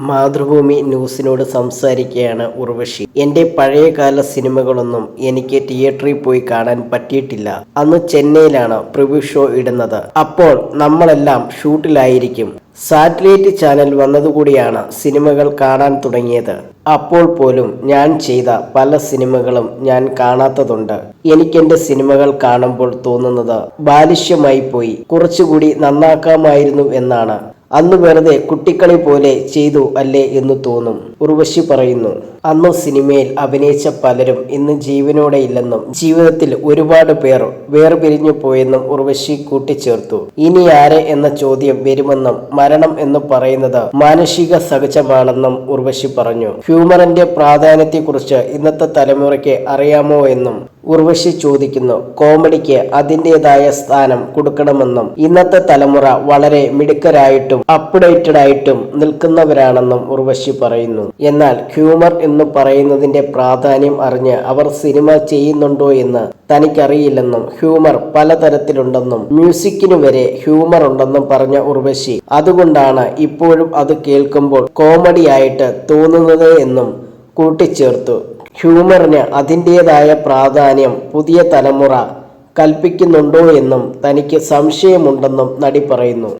മാതൃഭൂമി ന്യൂസിനോട് സംസാരിക്കുകയാണ് ഉർവശി. എൻ്റെ പഴയകാല സിനിമകളൊന്നും എനിക്ക് തിയേറ്ററിൽ പോയി കാണാൻ പറ്റിയിട്ടില്ല. അന്ന് ചെന്നൈയിലാണ് പ്രിവ്യൂ ഷോ ഇടുന്നത്. അപ്പോൾ നമ്മളെല്ലാം ഷൂട്ടിലായിരിക്കും. സാറ്റലൈറ്റ് ചാനൽ വന്നതുകൂടിയാണ് സിനിമകൾ കാണാൻ തുടങ്ങിയത്. അപ്പോൾ പോലും ഞാൻ ചെയ്ത പല സിനിമകളും ഞാൻ കാണാത്തതുണ്ട്. എനിക്കെന്റെ സിനിമകൾ കാണുമ്പോൾ തോന്നുന്നത് ബാലിശ്യമായി പോയി, കുറച്ചുകൂടി നന്നാക്കാമായിരുന്നു എന്നാണ്. അന്ന് വെറുതെ കുട്ടിക്കളി പോലെ ചെയ്തു അല്ലേ എന്ന് തോന്നും. ഉർവശി പറയുന്നു, അന്ന് സിനിമയിൽ അഭിനയിച്ച പലരും ഇന്ന് ജീവനോടെ ഇല്ലെന്നും ജീവിതത്തിൽ ഒരുപാട് പേർ വേർപിരിഞ്ഞു പോയെന്നും ഉർവശി കൂട്ടിച്ചേർത്തു. ഇനി ആരെ എന്ന ചോദ്യം വരുമെന്നും മരണം എന്ന് പറയുന്നത് മാനുഷിക സഹജമാണെന്നും ഉർവശി പറഞ്ഞു. ഹ്യൂമറിന്റെ പ്രാധാന്യത്തെക്കുറിച്ച് ഇന്നത്തെ തലമുറയ്ക്ക് അറിയാമോ എന്നും ഉർവശി ചോദിക്കുന്നു. കോമഡിക്ക് അതിൻ്റെതായ സ്ഥാനം കൊടുക്കണമെന്നും ഇന്നത്തെ തലമുറ വളരെ മിടുക്കരായിട്ടും അപ്ഡേറ്റഡ് ആയിട്ടും നിൽക്കുന്നവരാണെന്നും ഉർവശി പറയുന്നു. എന്നാൽ ഹ്യൂമർ എന്ന് പറയുന്നതിന്റെ പ്രാധാന്യം അറിഞ്ഞ് അവർ സിനിമ ചെയ്യുന്നുണ്ടോ എന്ന് തനിക്കറിയില്ലെന്നും ഹ്യൂമർ പലതരത്തിലുണ്ടെന്നും മ്യൂസിക്കിനു വരെ ഹ്യൂമർ ഉണ്ടെന്നും പറഞ്ഞ ഉർവശി അതുകൊണ്ടാണ് ഇപ്പോഴും അത് കേൾക്കുമ്പോൾ കോമഡി ആയിട്ട് തോന്നുന്നത് എന്നും കൂട്ടിച്ചേർത്തു. ഹ്യൂമറിന് അതിൻ്റെതായ പ്രാധാന്യം പുതിയ തലമുറ കൽപ്പിക്കുന്നുണ്ടോ എന്നും തനിക്ക് സംശയമുണ്ടെന്നും നടി പറയുന്നു.